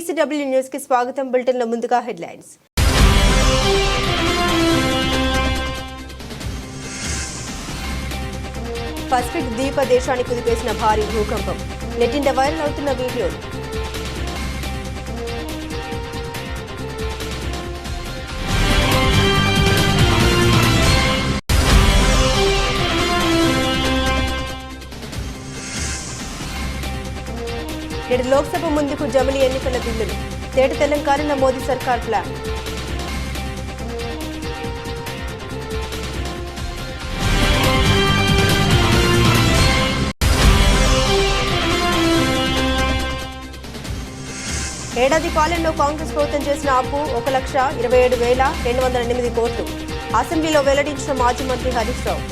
PCW news కి స్వాగతం. Bulletin లో ముందుగా హెడ్లైన్స్. పసిఫిక్ ద్వీప దేశాన్ని కుదిపేసిన భారీ భూకంపం. నెట్టింట వైరల్ అవుతున్న వీడియోలు. నేడు లోక్సభ ముందుకు జమిలీ ఎన్నికల బిల్లులు. తేట తెలంగాణ మోదీ సర్కార్ ప్లాన్. ఏడాది పాలనలో కాంగ్రెస్ ప్రభుత్వం చేసిన అప్పు 1,27,208 కోట్లు. అసెంబ్లీలో వెల్లడించిన మాజీ మంత్రి హరీష్ రావు.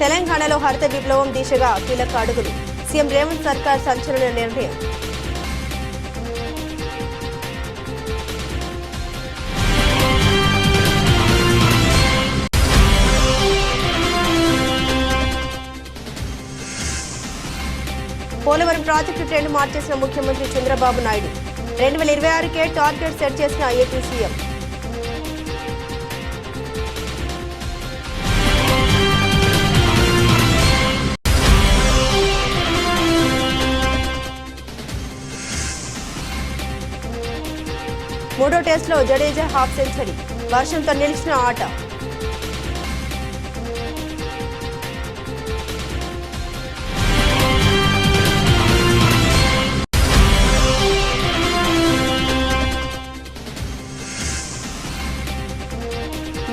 తెలంగాణలో హరిత విప్లవం దిశగా కీలక అడుగులు. సీఎం రేవంత్ సర్కార్ సంచలన నిర్ణయం. పోలవరం ప్రాజెక్టు ట్రెండ్ మార్చేసిన ముఖ్యమంత్రి చంద్రబాబు నాయుడు. 2026కే టార్గెట్ సెట్ చేసిన ఏపీ సీఎం. మూడో టెస్టులో జడేజా హాఫ్ సెంచరీ. వర్షంతో నిలిచిన ఆట.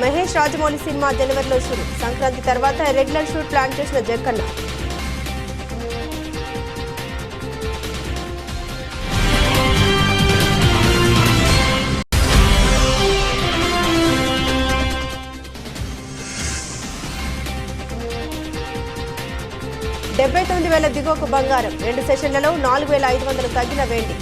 మహేష్ రాజమౌళి సినిమా జనవరిలో షూరు. సంక్రాంతి తర్వాత రెగ్యులర్ షూట్ ప్లాన్ చేసిన జక్కన్న. $79,000 దిగువకు బంగారం. 2 సెషన్లలో 4,500 తగ్గిన వెండి.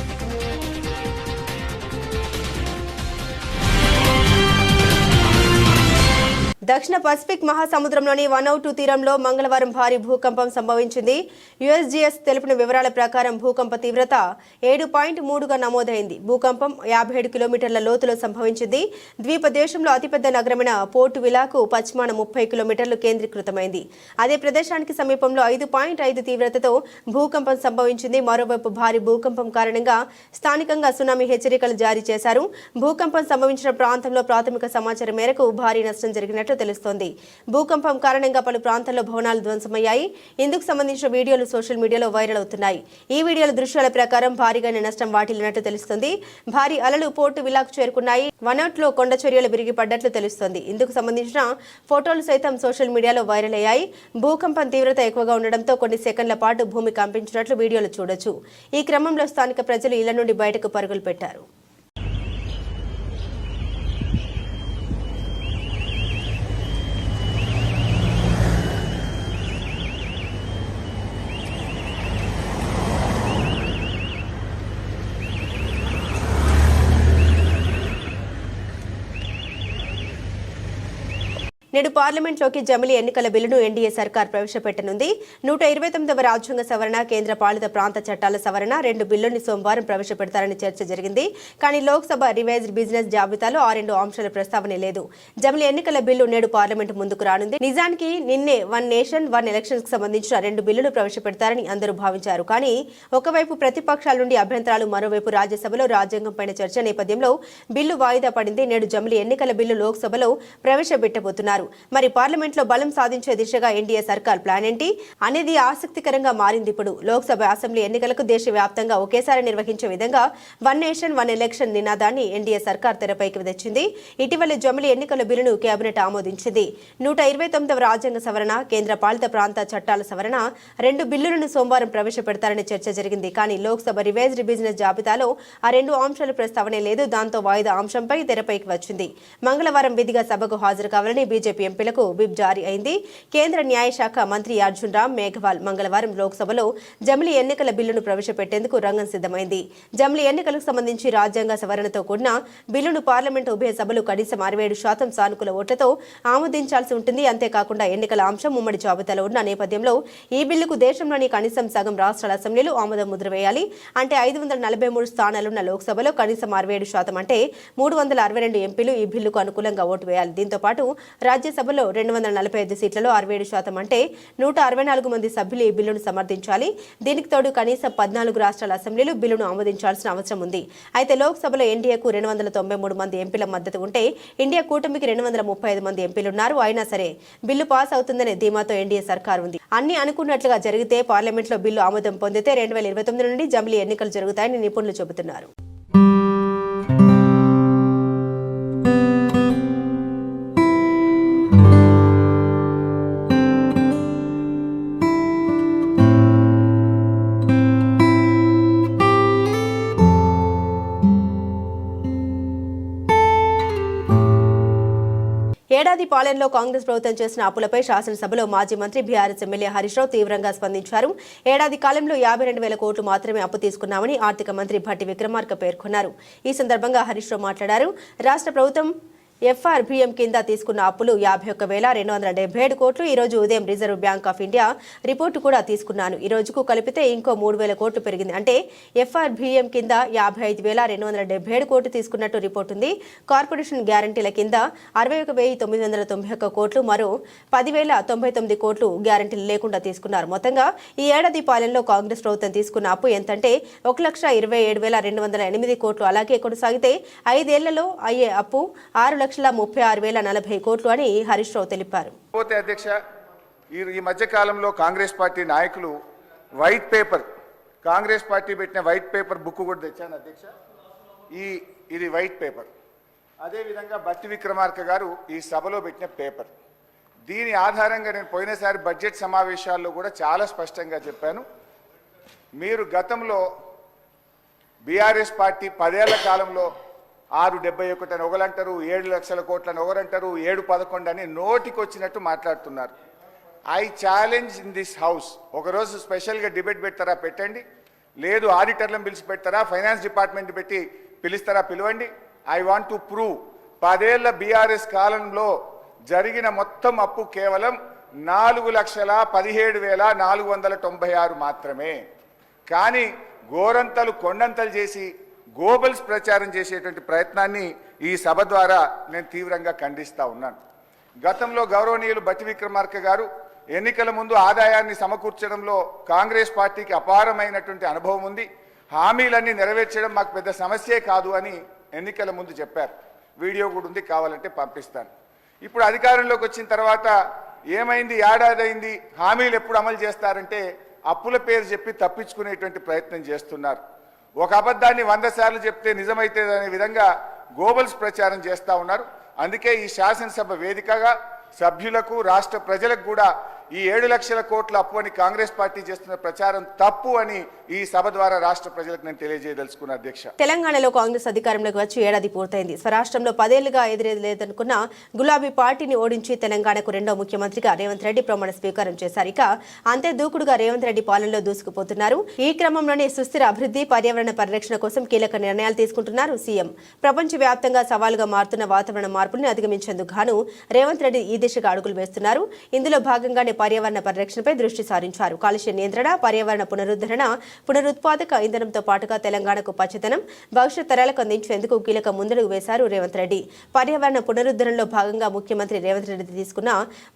దక్షిణ పసిఫిక్ మహాసముద్రంలోని వనౌటు తీరంలో మంగళవారం భారీ భూకంపం సంభవించింది. USGS తెలిపిన వివరాల ప్రకారం భూకంప తీవ్రత 7.3గా నమోదైంది. భూకంపం 57 కిలోమీటర్ల లోతులో సంభవించింది. ద్వీప దేశంలో అతిపెద్ద నగరమైన పోర్ట్ విలాకు పశ్చిమాన 30 కిలోమీటర్లు కేంద్రీకృతమైంది. అదే ప్రదేశానికి సమీపంలో 5.5 తీవ్రతతో భూకంపం సంభవించింది. మరోవైపు భారీ భూకంపం కారణంగా స్థానికంగా సునామీ హెచ్చరికలు జారీ చేశారు. భూకంపం సంభవించిన ప్రాంతంలో ప్రాథమిక సమాచారం మేరకు భారీ నష్టం జరిగినట్లు తెలుస్తోంది. భూకంపం కారణంగా పలు ప్రాంతాల్లో భవనాలు ధ్వంసమయ్యాయి. ఇందుకు సంబంధించిన వీడియోలు సోషల్ మీడియాలో వైరల్ అవుతున్నాయి. ఈ వీడియోల దృశ్యాల ప్రకారం భారీగానే నష్టం వాటిల్లినట్టు తెలుస్తోంది. భారీ అలలు పోర్టు విలాకు చేరుకున్నాయి. వనౌట్లో కొండ చర్యలు విరిగిపడ్డట్లు తెలుస్తోంది. ఇందుకు సంబంధించిన ఫోటోలు సైతం సోషల్ మీడియాలో వైరల్ అయ్యాయి. భూకంపం తీవ్రత ఎక్కువగా ఉండడంతో కొన్ని సెకండ్ల పాటు భూమి కంపించినట్లు వీడియోలు చూడొచ్చు. ఈ క్రమంలో స్థానిక ప్రజలు ఇళ్ల నుండి బయటకు పరుగులు పెట్టారు. నేడు పార్లమెంట్లోకి జమిలీ ఎన్నికల బిల్లును ఎన్డీఏ సర్కార్ ప్రవేశపెట్టనుంది. 129వ రాజ్యాంగ సవరణ, కేంద్ర పాలిత ప్రాంత చట్టాల సవరణ 2 బిల్లుని సోమవారం ప్రవేశపెడతారని చర్చ జరిగింది. కానీ లోక్సభ రివైజ్డ్ బిజినెస్ జాబితాలో ఆ 2 అంశాల ప్రస్తావనే లేదు. జమిలీ ఎన్నికల బిల్లు నేడు పార్లమెంటు ముందుకు రానుంది. నిజానికి నిన్నే వన్ నేషన్ వన్ ఎలక్షన్స్ కు సంబంధించిన 2 బిల్లులు ప్రవేశపెడతారని అందరూ భావించారు. కానీ ఒకవైపు ప్రతిపక్షాల నుండి అభ్యంతరాలు, మరోవైపు రాజ్యసభలో రాజ్యాంగం పైన చర్చ నేపథ్యంలో బిల్లు వాయిదా పడింది. నేడు జమిలీ ఎన్నికల బిల్లు లోక్సభలో ప్రవేశపెట్టబోతున్నారు. మరి పార్లమెంట్లో బలం సాధించే దిశగా ఎన్డీఏ సర్కార్ ప్లాన్ ఏంటి అనేది ఆసక్తికరంగా మారింది. ఇప్పుడు లోక్సభ, అసెంబ్లీ ఎన్నికలకు దేశవ్యాప్తంగా ఒకేసారి నిర్వహించే విధంగా వన్ నేషన్ వన్ ఎలక్షన్ నినాదాన్ని ఎన్డీఏ సర్కార్ తెరపైకి తెచ్చింది. ఇటీవల జమిలీ ఎన్నికల బిల్లును కేబినెట్ ఆమోదించింది. 129వ రాజ్యాంగ సవరణ, కేంద్ర పాలిత ప్రాంత చట్టాల సవరణ 2 బిల్లులను సోమవారం ప్రవేశపెడతారని చర్చ జరిగింది. కానీ లోక్సభ రివైజ్డ్ బిజినెస్ జాబితాలో ఆ 2 అంశాల ప్రస్తావనే లేదు. దాంతో వాయిదా అంశంపై తెరపైకి వచ్చింది. మంగళవారం విధిగా సభకు హాజరు కావాలని బీజేపీ బీజేపీ ఎంపీలకు విప్ జారీ అయింది. కేంద్ర న్యాయశాఖ మంత్రి అర్జున్ రామ్ మేఘవాల్ మంగళవారం లోక్సభలో జమిలీ ఎన్నికల బిల్లును ప్రవేశపెట్టేందుకు రంగం సిద్ధమైంది. జమిలీ ఎన్నికలకు సంబంధించి రాజ్యాంగ సవరణతో కూడిన బిల్లును పార్లమెంటు ఉభయ సభలు కనీసం 67% సానుకూల ఓట్లతో ఆమోదించాల్సి ఉంటుంది. అంతేకాకుండా ఎన్నికల అంశం ఉమ్మడి జాబితాలో ఉన్న నేపథ్యంలో ఈ బిల్లుకు దేశంలోని కనీసం సగం రాష్ట్రాల అసెంబ్లీలు ఆమోద ముద్ర వేయాలి. అంటే 543 స్థానాలున్న లోక్సభలో కనీసం 67% అంటే 362 ఎంపీలు ఈ బిల్లుకు అనుకూలంగా ఓటు వేయాలి. దీంతో పాటు రాజ్యసభలో 245 సీట్లలో 67% అంటే 164 మంది సభ్యులు ఈ బిల్లును సమర్థించాలి. దీనికి తోడు కనీసం 14 రాష్ట్రాల అసెంబ్లీలు బిల్లును ఆమోదించాల్సిన అవసరం ఉంది. అయితే లోక్సభలో ఎన్డీఏకు 293 మంది ఎంపీల మద్దతు ఉంటే ఇండియా కూటమికి 235 మంది ఎంపీలున్నారు. అయినా సరే బిల్లు పాస్ అవుతుందనే ధీమాతో ఎన్డీఏ సర్కార్ ఉంది. అన్ని అనుకున్నట్లుగా జరిగితే పార్లమెంట్లో బిల్లు ఆమోదం పొందితే 2029 నుండి జమిలీ ఎన్నికలు జరుగుతాయని నిపుణులు చెబుతున్నారు. ఏడాది పాలనలో కాంగ్రెస్ ప్రభుత్వం చేసిన అప్పులపై శాసనసభలో మాజీ మంత్రి బీఆర్ఎస్ ఎమ్మెల్యే హరీష్ రావు తీవ్రంగా స్పందించారు. ఏడాది కాలంలో 52,000 కోట్లు మాత్రమే అప్పు తీసుకున్నామని ఆర్థిక మంత్రి భట్టి విక్రమార్క పేర్కొన్నారు. ఈ సందర్భంగా హరీష్ రావు మాట్లాడారు. రాష్ట్ర ప్రభుత్వం ఎఫ్ఆర్బిఎం కింద తీసుకున్న అప్పులు 51,277 కోట్లు. ఈ రోజు ఉదయం reserve bank of India report కూడా తీసుకున్నాను. ఈ రోజుకు కలిపితే ఇంకో 3,000 కోట్లు పెరిగింది. అంటే ఎఫ్ఆర్బిఎం కింద 55,277 కోట్లు తీసుకున్నట్టు రిపోర్టు ఉంది. కార్పొరేషన్ గ్యారంటీల కింద 61,991 కోట్లు, మరో 10,099 కోట్లు గ్యారంటీలు లేకుండా తీసుకున్నారు. మొత్తంగా ఈ ఏడాది పాలనలో కాంగ్రెస్ ప్రభుత్వం తీసుకున్న అప్పు ఎంతంటే 1,27,208 కోట్లు. అలాగే కొనసాగితే 5 ఏళ్లలో అయ్యే అప్పు 6,36,040 కోట్లు అని హరీష్ రావు తెలిపారు. అధ్యక్ష, ఈ మధ్య కాలంలో కాంగ్రెస్ పార్టీ నాయకులు వైట్ పేపర్, కాంగ్రెస్ పార్టీ పెట్టిన వైట్ పేపర్ బుక్ కూడా తెచ్చాను అధ్యక్ష. ఇది వైట్ పేపర్. అదేవిధంగా భట్టి విక్రమార్క గారు ఈ సభలో పెట్టిన పేపర్. దీని ఆధారంగా నేను పోయినసారి బడ్జెట్ సమావేశాల్లో కూడా చాలా స్పష్టంగా చెప్పాను. మీరు గతంలో బీఆర్ఎస్ పార్టీ 10 ఏళ్ల కాలంలో 671 అని ఒకరంటారు, 7 లక్షల కోట్లని ఒకరంటారు, 711 అని నోటికి వచ్చినట్టు మాట్లాడుతున్నారు. I challenge in this house, ఒకరోజు స్పెషల్గా డిబేట్ పెడతారా పెట్టండి, లేదు ఆడిటర్లను పిలిచి పెడతారా, ఫైనాన్స్ డిపార్ట్మెంట్ పెట్టి పిలుస్తారా పిలవండి. ఐ వాంట్ టు ప్రూవ్ 10 ఏళ్ల బీఆర్ఎస్ కాలంలో జరిగిన మొత్తం అప్పు కేవలం 4,17,496 మాత్రమే. కానీ గోరంతలు కొండంతలు చేసి గోబల్స్ ప్రచారం చేసేటువంటి ప్రయత్నాన్ని ఈ సభ ద్వారా నేను తీవ్రంగా ఖండిస్తూ ఉన్నాను. గతంలో గౌరవనీయులు భట్టి విక్రమార్క గారు ఎన్నికల ముందు ఆదాయాన్ని సమకూర్చడంలో కాంగ్రెస్ పార్టీకి అపారమైనటువంటి అనుభవం ఉంది, హామీలన్నీ నెరవేర్చడం మాకు పెద్ద సమస్యే కాదు అని ఎన్నికల ముందు చెప్పారు. వీడియో కూడా ఉంది, కావాలంటే పంపిస్తాను. ఇప్పుడు అధికారంలోకి వచ్చిన తర్వాత ఏమైంది, ఏడాది అయింది, హామీలు ఎప్పుడు అమలు చేస్తారంటే అప్పుల పేరు చెప్పి తప్పించుకునేటువంటి ప్రయత్నం చేస్తున్నారు. ఒక అబద్ధాన్ని 100 సార్లు చెప్తే నిజమైతే అనే విధంగా గోబల్స్ ప్రచారం చేస్తూ ఉన్నారు. అందుకే ఈ శాసనసభ వేదికగా సభ్యులకు రాష్ట్ర ప్రజలకు కూడా ఈ 7 లక్షల కోట్ల అప్పు అని కాంగ్రెస్ పార్టీ చేస్తున్న ప్రచారం తప్పు అని ఈ సభ ద్వారా రాష్ట్ర ప్రజలకు నేను తెలియజేయదలుచుకున్న అధ్యక్ష. తెలంగాణలో కాంగ్రెస్ అధికారంలోకి వచ్చి ఏడాది పూర్తయింది. స్వరాష్ట్రంలో 10 ఏళ్లుగా ఎదురేదనుకున్న గులాబీ పార్టీని ఓడించి తెలంగాణకు రెండో ముఖ్యమంత్రిగా రేవంత్ రెడ్డి ప్రమాణ స్వీకారం చేశారు. ఇక అంతే దూకుడుగా రేవంత్ రెడ్డి పాలనలో దూసుకుపోతున్నారు. ఈ క్రమంలోనే సుస్థిర అభివృద్ధి, పర్యావరణ పరిరక్షణ కోసం కీలక నిర్ణయాలు తీసుకుంటున్నారు సీఎం. ప్రపంచవ్యాప్తంగా సవాలుగా మారుతున్న వాతావరణ మార్పుల్ని అధిగమించేందుకు గాను రేవంత్ రెడ్డి ఈ దిశగా అడుగులు వేస్తున్నారు. ఇందులో భాగంగానే పర్యావరణ పరిరక్షణపై దృష్టి సారించారు. కాలుష్య నియంత్రణ, పర్యావరణ పునరుద్ధరణ, పునరుత్పాదక ఇంధనంతో పాటుగా తెలంగాణకు పచ్చదనం, భవిష్యత్ తరాలకు అందించేందుకు కీలక ముందడుగు వేశారు రేవంత్ రెడ్డి. పర్యావరణ పునరుద్ధరణలో భాగంగా ముఖ్యమంత్రి రేవంత్ రెడ్డి తీసుకున్న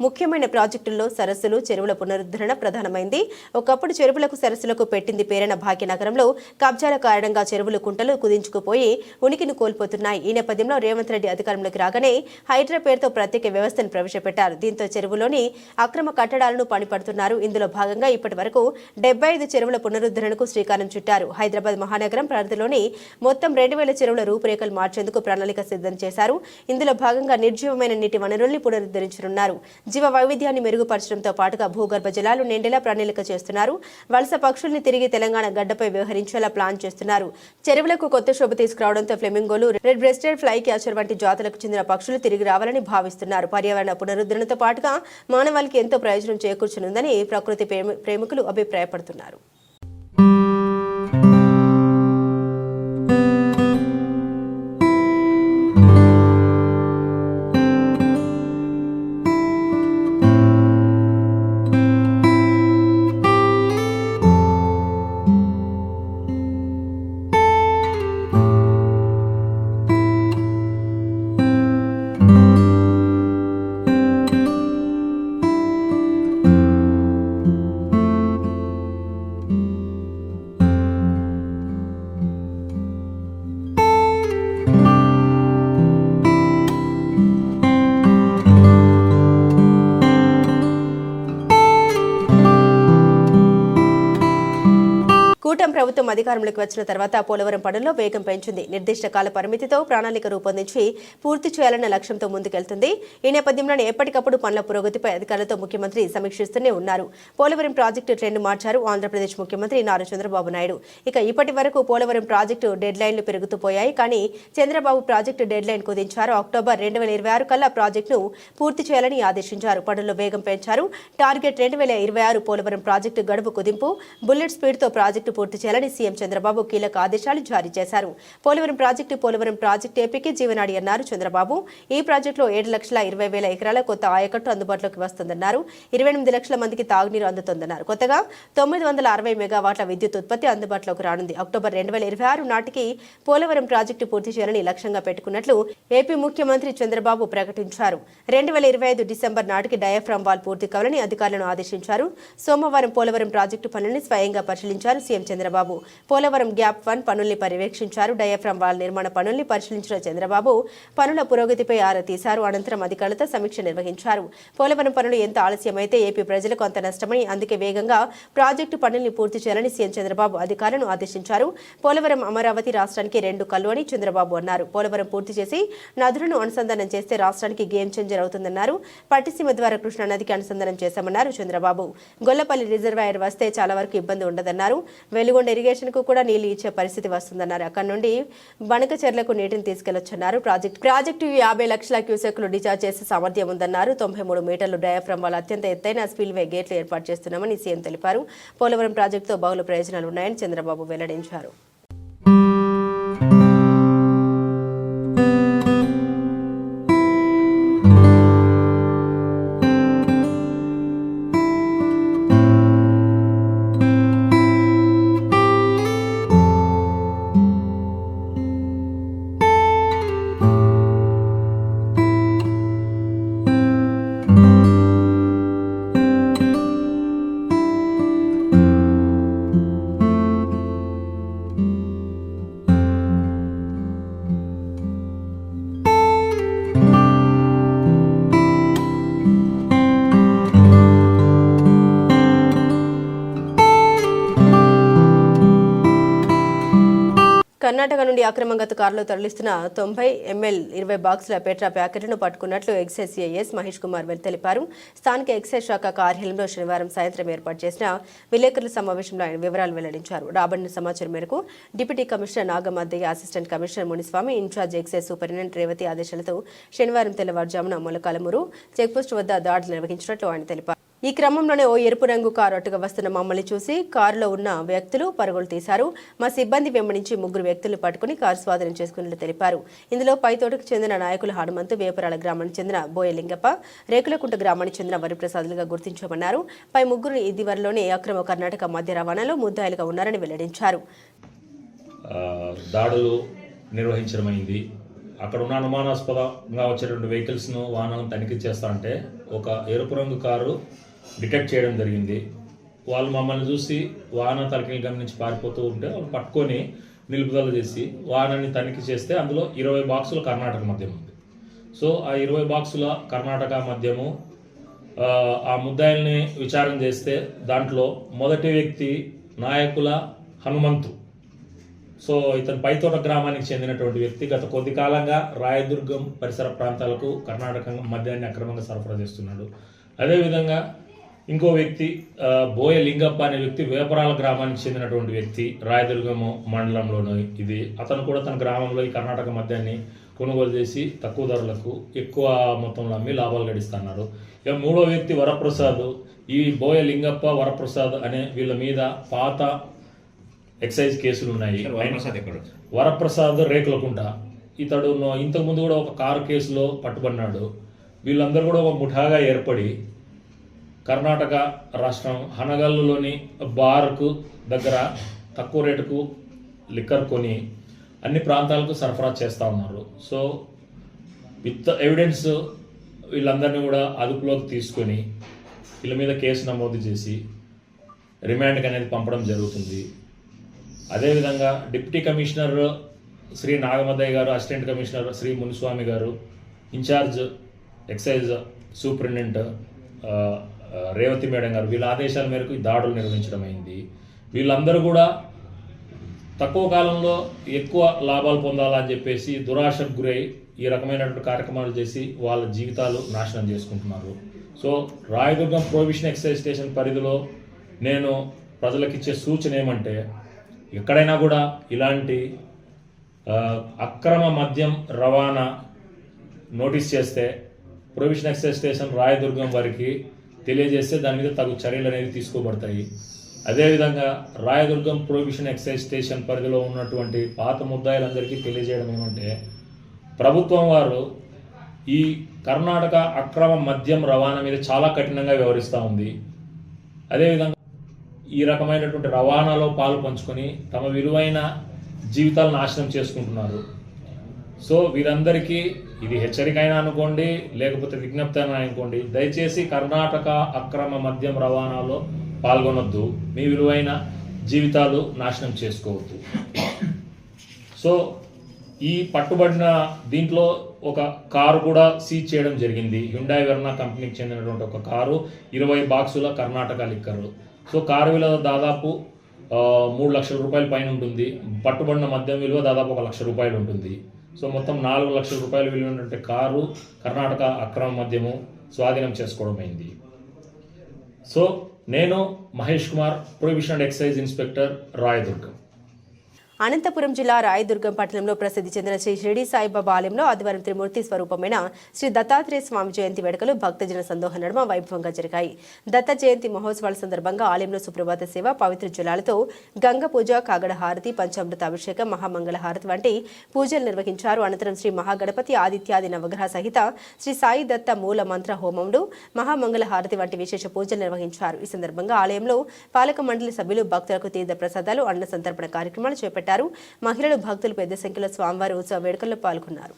ముఖ్యమైన ప్రాజెక్టుల్లో సరస్సులు, చెరువుల పునరుద్ధరణ ప్రధానమైంది. ఒకప్పుడు చెరువులకు, సరస్సులకు పెట్టింది పేరైన భాగ్యనగరంలో కబ్జాల కారణంగా చెరువులు, కుంటలు కుదించుకుపోయి ఉనికిని కోల్పోతున్నాయి. ఈ నేపథ్యంలో రేవంత్ రెడ్డి అధికారంలోకి రాగానే హైడ్రా పేరుతో ప్రత్యేక వ్యవస్థను ప్రవేశపెట్టారు. దీంతో చెరువులోని అక్రమ కట్టడాలను పనిపడుతున్నారు. ఇందులో భాగంగా ఇప్పటి వరకు 75 చెరువుల పునరుద్ధరణకు శ్రీకారం చుట్టారు. హైదరాబాద్ మహానగరం పరిధిలోని మొత్తం 2000 చెరువుల రూపురేఖలు మార్చేందుకు ప్రణాళిక సిద్ధం చేశారు. ఇందులో భాగంగా నిర్జీవమైన నీటి వనరుల్ని పునరుద్ధరించనున్నారు. జీవ వైవిధ్యాన్ని మెరుగుపరచడంతో పాటుగా భూగర్భ జలాలు నిండేలా ప్రణాళిక చేస్తున్నారు. వలస పక్షుల్ని తిరిగి తెలంగాణ గడ్డపై వ్యవహరించేలా ప్లాన్ చేస్తున్నారు. చెరువులకు కొత్త శోభ తీసుకురావడంతో ఫ్లెమింగోలు, రెడ్ బ్రెస్టెడ్ ఫ్లై క్యాచర్ వంటి జాతులకు చెందిన పక్షులు తిరిగి రావాలని భావిస్తున్నారు. పర్యావరణ పునరుద్ధరణతో పాటుగా మానవాళికి ఎంతో ప్రయోజనం చేకూర్చనుందని ప్రకృతి ప్రేమికులు అభిప్రాయపడుతున్నారు. కూటమి ప్రభుత్వం అధికారంలోకి వచ్చిన తర్వాత పోలవరం పనుల్లో వేగం పెంచింది. నిర్దిష్ట కాల పరిమితితో ప్రణాళిక రూపొందించి పూర్తి చేయాలన్న లక్ష్యంతో ముందుకెళ్తుంది. ఈ నేపథ్యంలోనే ఎప్పటికప్పుడు పనుల పురోగతిపై అధికారులతో ముఖ్యమంత్రి సమీక్షిస్తూనే ఉన్నారు. పోలవరం ప్రాజెక్టు ట్రెండ్ మార్చారు ఆంధ్రప్రదేశ్ ముఖ్యమంత్రి నారా చంద్రబాబు నాయుడు. ఇక ఇప్పటి వరకు పోలవరం ప్రాజెక్టు డెడ్ లైన్లు పెరుగుతూ పోయాయి. కానీ చంద్రబాబు ప్రాజెక్టు డెడ్ లైన్ కుదించారు. అక్టోబర్ 2026 కల్లా ప్రాజెక్టును పూర్తి చేయాలని ఆదేశించారు. పనుల్లో వేగం పెంచారు. టార్గెట్ 2026 పోలవరం ప్రాజెక్టు గడువు కుదింపు, బుల్లెట్ స్పీడ్తో ప్రాజెక్టు పూర్తి చేయాలని సీఎం చంద్రబాబు కీలక ఆదేశాలు జారీ చేశారు. పోలవరం ప్రాజెక్టు ఏపీకి జీవనాడి అన్నారు చంద్రబాబు. ఈ ప్రాజెక్టులో 7,20,000 ఎకరాల కొత్త ఆయకట్టు అందుబాటులోకి వస్తుందన్నారు. 28 లక్షల మందికి తాగునీరు అందుతుందన్నారు. కొత్తగా 960 మెగావాట్ల విద్యుత్ ఉత్పత్తి అందుబాటులోకి రానుంది. అక్టోబర్ 2026 నాటికి పోలవరం ప్రాజెక్టు పూర్తి చేయాలని లక్ష్యంగా పెట్టుకున్నట్లు ఏపీ ముఖ్యమంత్రి చంద్రబాబు ప్రకటించారు. 2025 డిసెంబర్ నాటికి డయాఫ్రామ్ వాల్ పూర్తి కావాలని అధికారులను ఆదేశించారు. సోమవారం పోలవరం ప్రాజెక్టు పనులను స్వయంగా పరిశీలించారు సీఎం చంద్రబాబు. పోలవరం గ్యాప్ 1 పనుల్ని పర్యవేక్షించారు. డయాఫ్రామ్ వాల్ నిర్మాణ పనుల్ని పరిశీలించిన చంద్రబాబు పనుల పురోగతిపై ఆరా తీశారు. అనంతరం అధికారులతో సమీక్ష నిర్వహించారు. పోలవరం పనులు ఎంత ఆలస్యమైతే ఏపీ ప్రజలకు అంత నష్టమని, అందుకే వేగంగా ప్రాజెక్టు పనుల్ని పూర్తి చేయాలని సీఎం చంద్రబాబు అధికారులను ఆదేశించారు. పోలవరం అమరావతి రాష్ట్రానికి 2 కళ్ళు అని చంద్రబాబు అన్నారు. పోలవరం పూర్తి చేసి నదులను అనుసంధానం చేస్తే రాష్ట్రానికి గేమ్ చేంజర్ అవుతుందన్నారు. పట్టిసీమ ద్వారా కృష్ణా నదికి అనుసంధానం చేశామన్నారు చంద్రబాబు. గొల్లపల్లి రిజర్వాయర్ వస్తే చాలా వరకు ఇబ్బంది ఉండదన్నారు. వెలుగొండ ఇరిగేషన్ కు కూడా నీళ్లు ఇచ్చే పరిస్థితి వస్తుందన్నారు. అక్కడి నుండి బనకచెర్లకు నీటిని తీసుకెళ్లొచ్చన్నారు. ప్రాజెక్టు 50 లక్షల క్యూసెక్లు డిశ్చార్జ్ చేసే సామర్థ్యం ఉందన్నారు. 93 మీటర్లు డయాఫ్రామ్ వాళ్ళ అత్యంత ఎత్తైన స్పిల్వే గేట్లు ఏర్పాటు చేస్తున్నామని సీఎం తెలిపారు. పోలవరం ప్రాజెక్టుతో బహుళ ప్రయోజనాలు ఉన్నాయని చంద్రబాబు వెల్లడించారు. కర్ణాటక నుండి అక్రమంగా కారులో తరలిస్తున్న 90 ml 20 బాక్సుల పెట్రా ప్యాకెట్లను పట్టుకున్నట్లు ఎక్సైజ్ సిఐఎస్ మహేష్ కుమార్ తెలిపారు. స్థానిక ఎక్సైజ్ శాఖ కార్యాలయంలో శనివారం సాయంత్రం ఏర్పాటు చేసిన విలేకరుల సమావేశంలో ఆయన వివరాలు వెల్లడించారు. రాబడిన సమాచారం మేరకు deputy commissioner Nagamaddayya, assistant commissioner Muniswamy, incharge excise superintendent Revathi ఆదేశాలతో శనివారం తెల్లవారుజామున మొలకాలమూరు చెక్పోస్ట్ వద్ద దాడులు నిర్వహించినట్లు ఆయన తెలిపారు. ఈ క్రమంలోనే ఓ ఎరుపు రంగు కారు అటుగా వస్తున్న మమ్మల్ని చూసి కారులో ఉన్న వ్యక్తులు పరుగులు తీశారు. మా సిబ్బంది వెంబడించి 3 వ్యక్తులను పట్టుకుని కారు స్వాధీనం చేసుకున్నట్లు తెలిపారు. ఇందులో పైతోటకు చెందిన నాయకులు హనుమంతు, వేపరాల గ్రామానికి చెందిన బోయలింగప్ప, రేకులకుంట గ్రామానికి చెందిన వరిప్రసాదులుగా గుర్తించామన్నారు. పై 3 ఇదివరలోనే అక్రమ కర్ణాటక మద్య రవాణాలో ముద్దాయిలుగా ఉన్నారని వెల్లడించారు. దాడులు నిర్వహించడమైంది. అక్కడ ఉన్న అనుమానాస్పదంగా వచ్చేటువంటి వెహికల్స్ను వాహనాలను తనిఖీ చేస్తా అంటే ఒక ఎరుపు రంగు కారు డిటెక్ట్ చేయడం జరిగింది. వాళ్ళు మమ్మల్ని చూసి వాహన తనిఖీలు గమనించి పారిపోతూ ఉంటే వాళ్ళు పట్టుకొని నిలుపుదల చేసి వాహనాన్ని తనిఖీ చేస్తే అందులో 20 బాక్సుల కర్ణాటక మద్యం ఉంది. సో ఆ 20 బాక్సుల కర్ణాటక మద్యము ఆ ముద్దాయిల్ని విచారణ చేస్తే దాంట్లో మొదటి వ్యక్తి నాయకుల హనుమంతు. సో ఇతను పైతోట గ్రామానికి చెందినటువంటి వ్యక్తి. గత కొద్ది కాలంగా రాయదుర్గం పరిసర ప్రాంతాలకు కర్ణాటక మద్యాన్ని అక్రమంగా సరఫరా చేస్తున్నాడు. అదేవిధంగా ఇంకో వ్యక్తి బోయ లింగప్ప అనే వ్యక్తి వేపరాల గ్రామానికి చెందినటువంటి వ్యక్తి, రాయదుర్గం మండలంలోని ఇది. అతను కూడా తన గ్రామంలో ఈ కర్ణాటక మద్యాన్ని కొనుగోలు చేసి తక్కువ ధరలకు ఎక్కువ మొత్తంలో అమ్మి లాభాలు గడిస్తున్నారు. ఇక మూడో వ్యక్తి వరప్రసాద్. ఈ బోయ లింగప్ప, వరప్రసాద్ అనే వీళ్ళ మీద పాత ఎక్సైజ్ కేసులు ఉన్నాయి. వరప్రసాద్ రేకులకుంట. ఇతడు ఇంతకుముందు కూడా ఒక కారు కేసులో పట్టుబడినాడు. వీళ్ళందరూ కూడా ఒక ముఠాగా ఏర్పడి కర్ణాటక రాష్ట్రం హనగల్లులోని బార్కు దగ్గర తక్కువ రేటుకు లిక్కర్ కొని అన్ని ప్రాంతాలకు సరఫరా చేస్తూ ఉన్నారు. సో విత్ ఎవిడెన్స్ వీళ్ళందరినీ కూడా అదుపులోకి తీసుకొని వీళ్ళ మీద కేసు నమోదు చేసి రిమాండ్కి అనేది పంపడం జరుగుతుంది. అదేవిధంగా డిప్యూటీ కమిషనర్ శ్రీ నాగమదయ్య గారు, అసిస్టెంట్ కమిషనర్ శ్రీ మునిస్వామి గారు, incharge excise superintendent Revathi madam గారు వీళ్ళ ఆదేశాల మేరకు ఈ దాడులు నిర్వహించడం అయింది. వీళ్ళందరూ కూడా తక్కువ కాలంలో ఎక్కువ లాభాలు పొందాలని చెప్పేసి దురాశకు గురై ఈ రకమైనటువంటి కార్యక్రమాలు చేసి వాళ్ళ జీవితాలు నాశనం చేసుకుంటున్నారు. So Rayadurgam prohibition excise station పరిధిలో నేను ప్రజలకు ఇచ్చే సూచన ఏమంటే, ఎక్కడైనా కూడా ఇలాంటి అక్రమ మద్యం రవాణా నోటీస్ చేస్తే ప్రొహిబిషన్ ఎక్సైజ్ స్టేషన్ రాయదుర్గం వారికి తెలియజేస్తే దాని మీద తగు చర్యలు అనేవి తీసుకోబడతాయి. అదేవిధంగా రాయదుర్గం ప్రొహిబిషన్ ఎక్సైజ్ స్టేషన్ పరిధిలో ఉన్నటువంటి పాత ముద్దాయిలందరికీ తెలియజేయడం ఏమంటే, ప్రభుత్వం వారు ఈ కర్ణాటక అక్రమ మద్యం రవాణా మీద చాలా కఠినంగా వ్యవహరిస్తూ ఉంది. అదేవిధంగా ఈ రకమైనటువంటి రవాణాలో పాలు పంచుకొని తమ విలువైన జీవితాలను నాశనం చేసుకుంటున్నారు. సో వీరందరికీ ఇది హెచ్చరిక అయినా అనుకోండి, లేకపోతే విజ్ఞప్తి అయినా అనుకోండి, దయచేసి కర్ణాటక అక్రమ మద్యం రవాణాలో పాల్గొనొద్దు, మీ విలువైన జీవితాలు నాశనం చేసుకోవద్దు. సో ఈ పట్టుబడిన దీంట్లో ఒక కారు కూడా సీజ్ చేయడం జరిగింది. హ్యుండాయ్ వెర్నా కంపెనీకి చెందినటువంటి ఒక కారు, 20 బాక్సుల కర్ణాటక లిక్కర్లు. సో కారు విలువ దాదాపు 3 లక్షల రూపాయల పైన ఉంటుంది. పట్టుబడిన మద్యం విలువ దాదాపు 1 లక్ష రూపాయలు ఉంటుంది. సో మొత్తం 4 లక్షల రూపాయలు విలువైనటువంటి కారు కర్ణాటక అక్రమ మద్యము స్వాధీనం చేసుకోవడం అయింది. సో నేను Mahesh Kumar, prohibition and excise inspector, Rayadurgam. Anantapur జిల్లా రాయదుర్గం పట్టణంలో ప్రసిద్ధి చెందిన శ్రీ షిరిడి సాయిబాబా ఆలయంలో ఆదివారం త్రిమూర్తి స్వరూపమైన శ్రీ దత్తాత్రేయ స్వామి జయంతి వేడుకలు భక్తజన సందోహం నడుమ వైభవంగా జరిగాయి. దత్త జయంతి మహోత్సవాల సందర్భంగా ఆలయంలో సుప్రభాత సేవ, పవిత్ర జలాలతో గంగ పూజ, కాగడ హారతి, పంచామృత అభిషేకం, మహామంగళ హారతి వంటి పూజలు నిర్వహించారు. అనంతరం శ్రీ మహాగణపతి, ఆదిత్యాది నవగ్రహ సహిత శ్రీ సాయి దత్త మూల మంత్ర హోమములు, మహామంగళ హారతి వంటి విశేష పూజలు నిర్వహించారు. ఈ సందర్భంగా ఆలయంలో పాలక మండలి సభ్యులు భక్తులకు తీర్థ ప్రసాదాలు, అన్న సంతర్పణ కార్యక్రమాలు చేపట్టారు. మహిళలు, భక్తులు పెద్ద సంఖ్యలో స్వామివారి ఉత్సవ వేడుకల్లో పాల్గొన్నారు.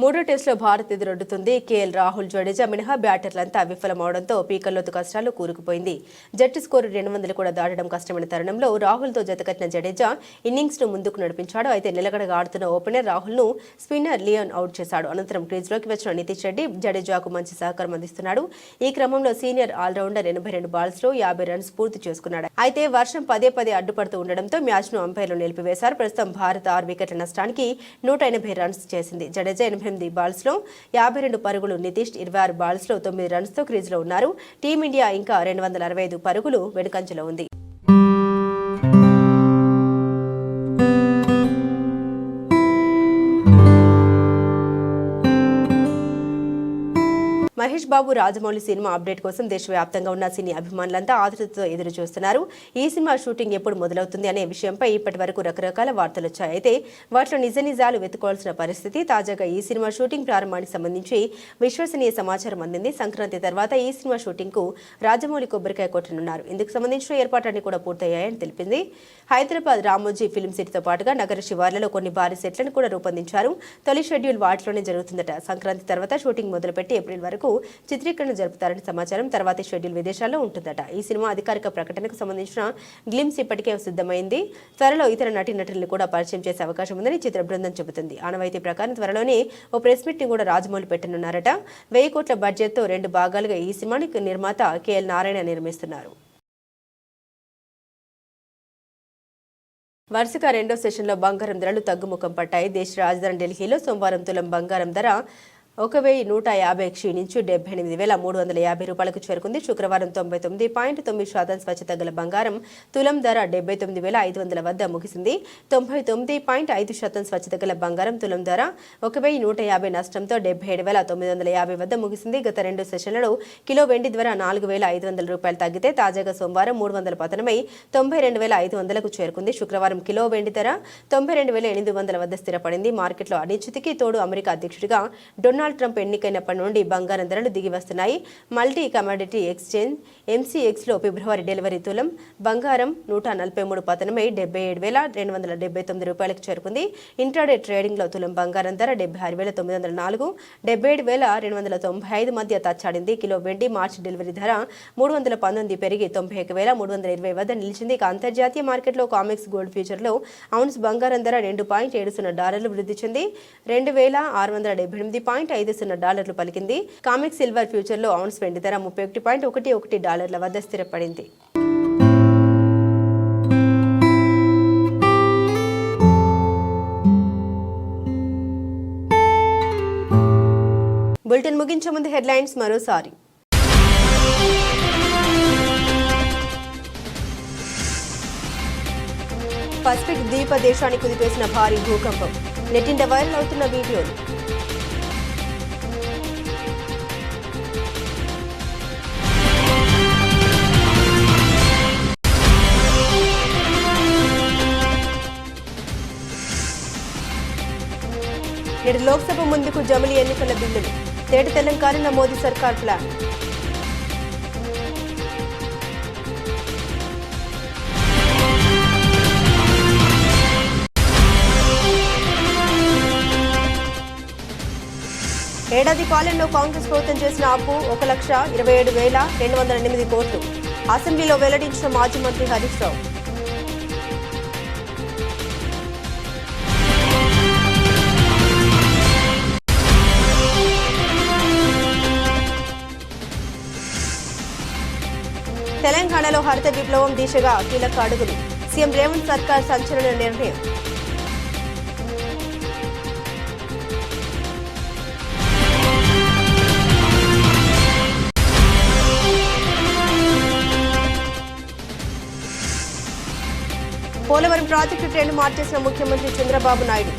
మూడో టెస్టులో భారత్ ఎదురొడ్డుతుంది. కేఎల్ రాహుల్, జడేజా మినహా బ్యాటర్లంతా విఫలమవడంతో పీకల్లోతు కష్టాలు కూరుకుపోయింది. జట్టు స్కోరు 200 కూడా దాటడం కష్టమైన తరుణంలో రాహుల్తో జతకట్టిన జడేజా ఇన్నింగ్స్ను ముందుకు నడిపించాడు. అయితే నిలకడగా ఆడుతున్న ఓపెనర్ రాహుల్ను స్పిన్నర్ లియోన్ అవుట్ చేశాడు. అనంతరం క్రీజ్లోకి వచ్చిన నితీష్ రెడ్డి జడేజాకు మంచి సహకారం అందిస్తున్నాడు. ఈ క్రమంలో సీనియర్ ఆల్రౌండర్ 82 బాల్స్లో 50 రన్స్ పూర్తి చేసుకున్నాడు. అయితే వర్షం పదే అడ్డుపడుతూ ఉండడంతో మ్యాచ్ను అంపైర్లు నిలిపివేశారు. ప్రస్తుతం భారత్ 6 వికెట్ల నష్టానికి 180 రన్స్ చేసింది. జడేజా 88 బాల్స్లో 52 పరుగులు, నితీష్ 26 బాల్స్లో 9 రన్స్తో క్రీజ్లో ఉన్నారు. టీమిండియా ఇంకా 265 పరుగులు వెనుకంజలో ఉంది. మహేష్ బాబు రాజమౌళి సినిమా అప్డేట్ కోసం దేశవ్యాప్తంగా ఉన్న సినీ అభిమానులంతా ఆతృతతో ఎదురు చూస్తున్నారు. ఈ సినిమా షూటింగ్ ఎప్పుడు మొదలవుతుంది అనే విషయంపై ఇప్పటి వరకు రకరకాల వార్తలు వచ్చాయి. అయితే వాటిలో నిజాలు వెతుకోవాల్సిన పరిస్థితి. తాజాగా ఈ సినిమా షూటింగ్ ప్రారంభానికి సంబంధించి విశ్వసనీయ సమాచారం అందింది. సంక్రాంతి తర్వాత ఈ సినిమా షూటింగ్ కు రాజమౌళి కొబ్బరికాయ కొట్టనున్నారు. ఇందుకు సంబంధించిన ఏర్పాట్లన్నీ కూడా పూర్తయ్యాయని తెలిపింది. హైదరాబాద్ రామోజీ ఫిల్మ్ సిటీతో పాటుగా నగర శివార్లలో కొన్ని భారీ సెట్లను కూడా రూపొందించారు. తొలి షెడ్యూల్ వాటిలోనే జరుగుతుందట. సంక్రాంతి తర్వాత షూటింగ్ మొదలుపెట్టి ఏప్రిల్ వరకు చిత్రీకరణ జరుపుతారని సమాచారం. తర్వాతి షెడ్యూల్ విదేశాల్లో ఉంటుందట. ఈ సినిమా అధికారిక ప్రకటనకు సంబంధించిన గ్లిమ్స్ ఇప్పటికే సిద్ధమైంది. త్వరలో ఇతర నటీనటులను కూడా పరిచయం చేసే అవకాశం ఉందని చిత్ర బృందం చెబుతుంది. ఆనవాయితీ ప్రకారం త్వరలోనే ఓ ప్రెస్ మీట్ ని కూడా రాజమౌళి పెట్టనున్నారట. 1000 కోట్ల బడ్జెట్ తో 2 భాగాలుగా ఈ సినిమాని నిర్మాత కేఎల్ నారాయణ నిర్మిస్తున్నారు. వరుసగా రెండో సెషన్లో బంగారం ధరలు తగ్గుముఖం పట్టాయి. దేశ రాజధాని ఢిల్లీలో సోమవారం తులం బంగారం ధర 1150 క్షీణించి 78,350 రూపాయలకు చేరుకుంది. శుక్రవారం 99.9% స్వచ్ఛత గల బంగారం తులం ధర 79,500 వద్ద ముగిసింది. 99.5% స్వచ్ఛత గల బంగారం తులం ధర 1,150 నష్టంతో 77,950 వద్ద ముగిసింది. గత 2 సెషన్లలో కిలో వెండి ధర 4,500 రూపాయలు తగ్గితే తాజాగా సోమవారం 300 పతనమై 92,500కు చేరుకుంది. శుక్రవారం కిలో వెండి ధర 92,800 వద్ద స్థిరపడింది. మార్కెట్లో అనిశ్చితికి తోడు అమెరికా అధ్యక్షుడిగా డొనాల్డ్ ట్రంప్ ఎన్నికైనప్పటి నుండి బంగారం ధరలు దిగి వస్తున్నాయి. మల్టీ కమాడిటీ ఎక్స్చేంజ్ MCXలో ఫిబ్రవరి డెలివరీ తులం బంగారం 143 పతనమై 77,279 రూపాయలకు చేరుకుంది. ఇంట్రాడే ట్రేడింగ్లో తులం బంగారం ధర 76,904, 77,295 మధ్య తచ్చాడింది. కిలో వెండి మార్చి డెలివరీ ధర 319 పెరిగి 91,320 వద్ద నిలిచింది. ఇక అంతర్జాతీయ మార్కెట్లో కామెక్స్ గోల్డ్ ఫ్యూచర్లో ఔన్స్ బంగారం ధర $2.70 వృద్ధి చెంది $2,678.50 పలికింది. కామెక్స్ సిల్వర్ ఫ్యూచర్ లో ఔన్స్ వెండి ధర $31.11 వద్ద స్థిరపడింది. బులెటిన్ ముగించే ముందు హెడ్లైన్స్ మరోసారి. పసిఫిక్ ద్వీప దేశానికి కుదిపేసిన భారీ భూకంపం. నెట్టింట వైరల్ అవుతున్న వీడియోలు. నేడు లోక్సభ ముందుకు జమిలీ ఎన్నికల బిల్లులు. తేట తెలంగాణ మోదీ సర్కార్ ప్లాన్. ఏడాది పాలనలో కాంగ్రెస్ ప్రభుత్వం చేసిన అప్పు 1,27,208 కోట్లు. అసెంబ్లీలో వెల్లడించిన మాజీ మంత్రి హరీష్ రావు. తెలంగాణలో హరిత విప్లవం దిశగా కీలక అడుగులు. సీఎం రేవంత్ సర్కార్ సంచలన నిర్ణయం. పోలవరం ప్రాజెక్టు ట్రెండ్ మార్చేసిన ముఖ్యమంత్రి చంద్రబాబు నాయుడు.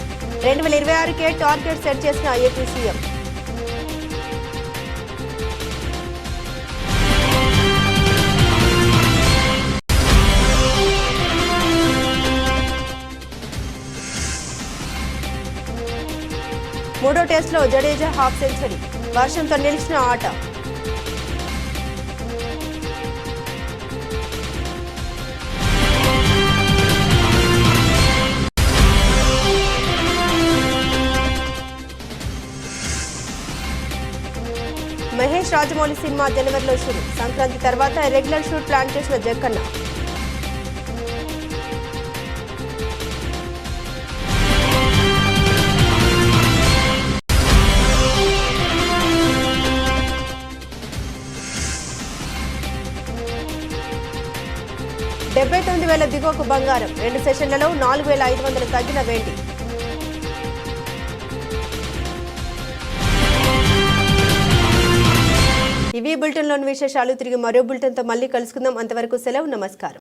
2026కే టార్గెట్ సెట్ చేసిన ఏపీ సీఎం. మూడో టెస్టులో జడేజా హాఫ్ సెంచరీ. వర్షంతో నిలిచిన ఆట. మహేష్ రాజమౌళి సినిమా జనవరిలో షూట్. సంక్రాంతి తర్వాత రెగ్యులర్ షూట్ ప్లాన్ చేసిన జక్కన్న. $79,000 దిగువకు బంగారం. 2 సెషన్లలో 4,500 తగ్గిన వెండి. ఇవి బులెటిన్లోని విశేషాలు. తిరిగి మరో బులెటిన్తో మళ్ళీ కలుసుకుందాం. అంతవరకు సెలవు. నమస్కారం.